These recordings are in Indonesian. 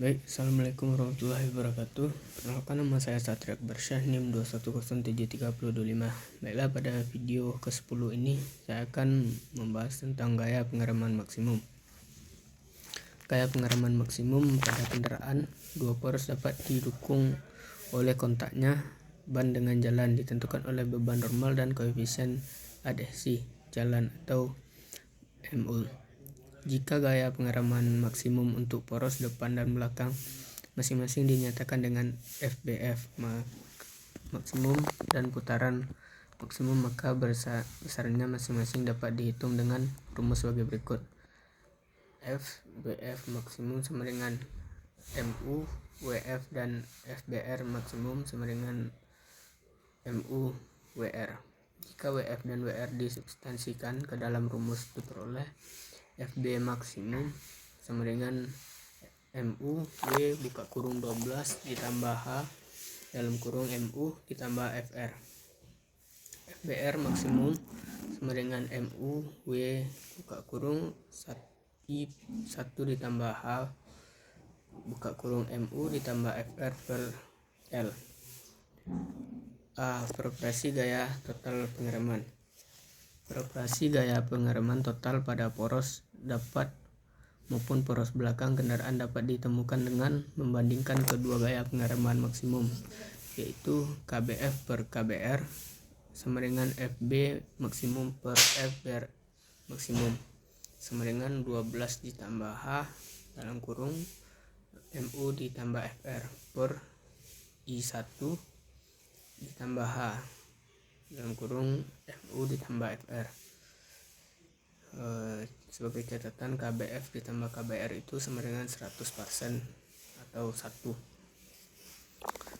Baik, Assalamualaikum warahmatullahi wabarakatuh. Perkenalkan, nama saya Satria Akbarsyah, NIM 2107325. Baiklah, pada video ke-10 ini saya akan membahas tentang gaya pengereman maksimum. Gaya pengereman maksimum pada kendaraan dua poros dapat didukung oleh kontaknya ban dengan jalan, ditentukan oleh beban normal dan koefisien adhesi jalan atau MU. Jika gaya pengereman maksimum untuk poros depan dan belakang masing-masing dinyatakan dengan FBF maksimum dan putaran maksimum, maka besarnya masing-masing dapat dihitung dengan rumus sebagai berikut. FBF maksimum sama dengan MU WF dan FBR maksimum sama dengan MU WR. Jika WF dan WR disubstansikan ke dalam rumus, diperoleh FB maksimum sama dengan MU W buka kurung 12 ditambah H dalam kurung MU ditambah FR. FBR maksimum sama dengan MU W buka kurung I 1 ditambah H buka kurung MU ditambah FR per L. A. Beroperasi gaya total pengereman. Beroperasi gaya pengereman total pada poros depan maupun poros belakang kendaraan dapat ditemukan dengan membandingkan kedua gaya pengereman maksimum, yaitu KBF per KBR sama dengan FB maksimum per FBR maksimum sama dengan 12 ditambah H dalam kurung MU ditambah FR per I1 ditambah H dalam kurung MU ditambah FR. Sebagai catatan, KBF ditambah KBR itu sama dengan 100% atau 1.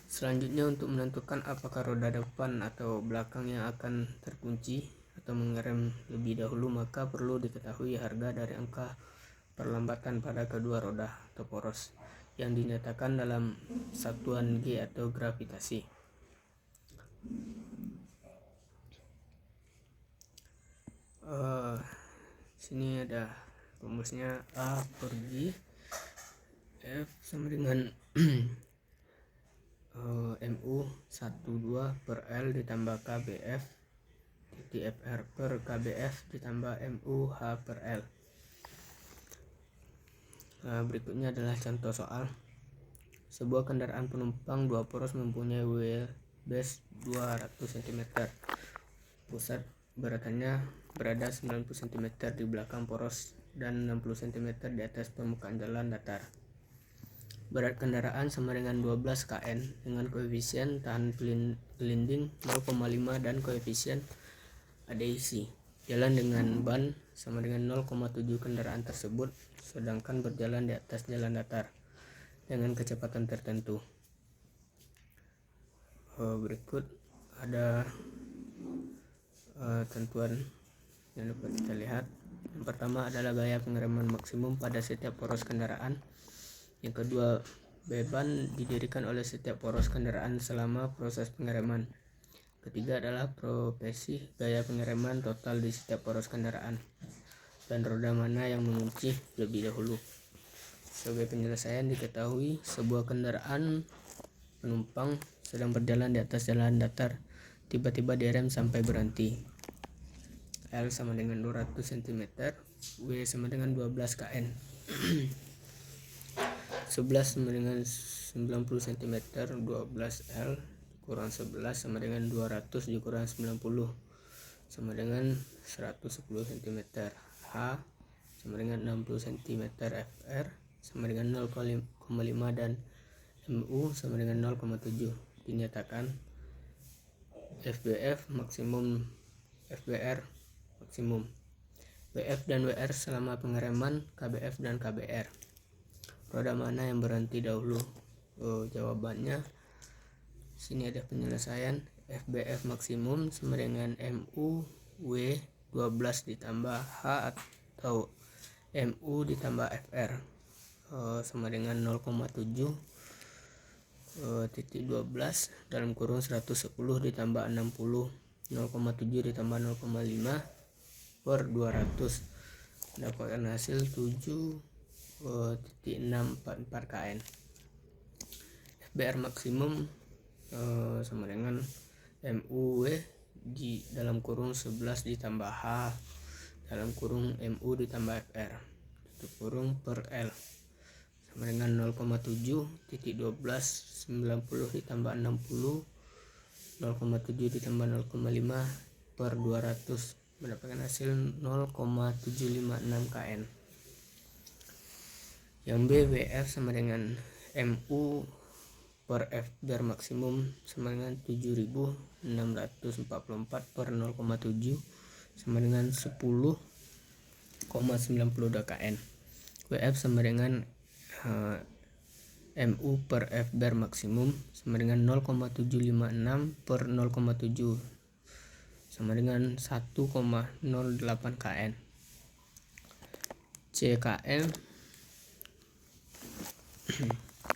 Selanjutnya, untuk menentukan apakah roda depan atau belakang yang akan terkunci atau mengerem lebih dahulu, maka perlu diketahui harga dari angka perlambatan pada kedua roda atau poros yang dinyatakan dalam satuan G atau gravitasi. Sini ada rumusnya. A per G F sama dengan MU 12 per L ditambah KBF titik FR per KBF ditambah MU H per L. Berikutnya adalah contoh soal. Sebuah kendaraan penumpang dua poros mempunyai wheelbase 200 cm. Pusat beratannya berada 90 cm di belakang poros dan 60 cm di atas permukaan jalan datar. Berat kendaraan sama dengan 12 kN dengan koefisien tahan gelinding 0,5 dan koefisien adhesi jalan dengan ban sama dengan 0,7. Kendaraan tersebut sedangkan berjalan di atas jalan datar dengan kecepatan tertentu. Berikut ada tentuan yang dapat kita lihat. Yang pertama adalah gaya pengereman maksimum pada setiap poros kendaraan. Yang kedua, beban didirikan oleh setiap poros kendaraan selama proses pengereman. Ketiga adalah profesi gaya pengereman total di setiap poros kendaraan dan roda mana yang mengunci lebih dahulu. Sebagai penyelesaian, diketahui sebuah kendaraan penumpang sedang berjalan di atas jalan datar, tiba-tiba direm sampai berhenti. L sama dengan 200 cm, W sama dengan 12 kN. 11 sama dengan 90 cm, 12 L kurang 11 sama dengan 200 dikurang 90 sama dengan 110 cm. H sama dengan 60 cm, FR sama dengan 0,5 dan MU sama dengan 0,7. Dinyatakan FBF maksimum, FBR maksimum, WF dan WR selama pengereman, KBF dan KBR. Roda mana yang berhenti dahulu? Jawabannya sini ada penyelesaian. FBF maksimum sama dengan MU W 12 ditambah H atau MU ditambah FR sama dengan 0,7 titik 12 dalam kurung 110 ditambah 60 0,7 ditambah 0,5 per 200 mendapatkan hasil 7 0,644 kN. FBR maksimum sama dengan MUW di dalam kurung 11 ditambah H dalam kurung MU ditambah FR tutup kurung per L sama dengan 0,7.1290 ditambah 60 0,7 ditambah 0,5 per 200 mendapatkan hasil 0,756 kN. Yang B, WF sama dengan MU per FBR maksimum sama dengan 7644 per 0,7 sama dengan 10,92 kN. WF sama dengan MU per FBR maksimum sama dengan 0,756 per 0,7 sama dengan 1,08 kN. CKM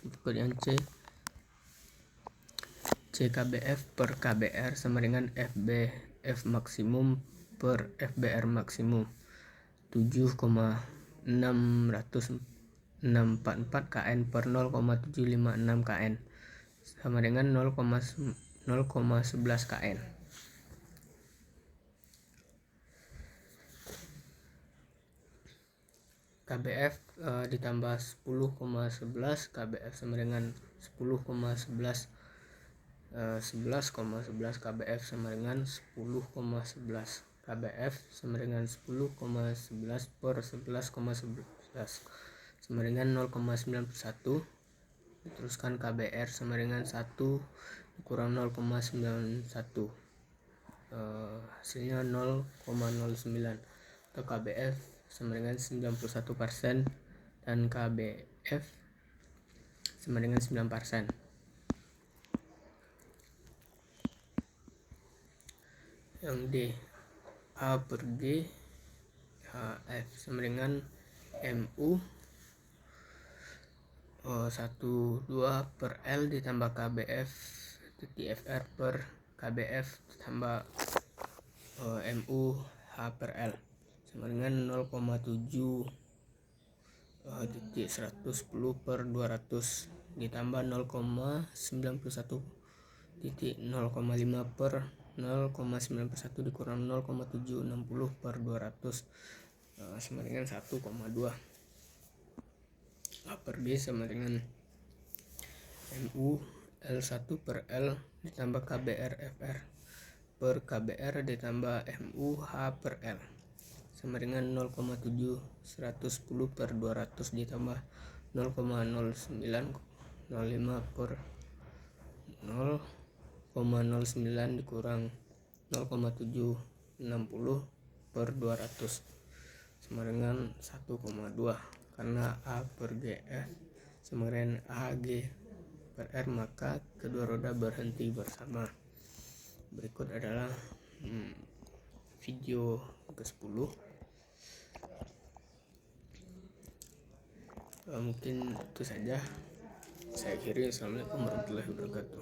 berikut yang C, CKBF per KBR sama dengan FBF maksimum per FBR maksimum 7,644 kN per 0,756 kN sama dengan 0,11 kN. KBF ditambah 10,11 KBF sama dengan 10,11 11,11 KBF sama dengan 10,11 KBF sama dengan 10,11 per 11,11 sama dengan 0,91 diteruskan KBR sama dengan 1 kurang 0,91 hasilnya 0,09 atau KBF sama dengan 91% dan KBF sama dengan 9%. Yang D, A per G HF sama dengan MU 12 per L ditambah KBF titik FR per KBF ditambah MU H per L sama dengan 0,7 titik 110 per 200 ditambah 0,91 titik 0,5 per 0,91 dikurang 0,760 per 200 sama dengan 1,2. A per B sama dengan MU L1 per L ditambah KBR FR per KBR ditambah MU H per L sama dengan 0,7 110 per 200 ditambah 0,0905 per 0,09 dikurang 0,760 per 200 sama dengan 1,2. Karena A per GF sama dengan AG per R maka kedua roda berhenti bersama. Berikut adalah video ke-10. Mungkin itu saja. Saya akhiri. Assalamualaikum warahmatullahi wabarakatuh.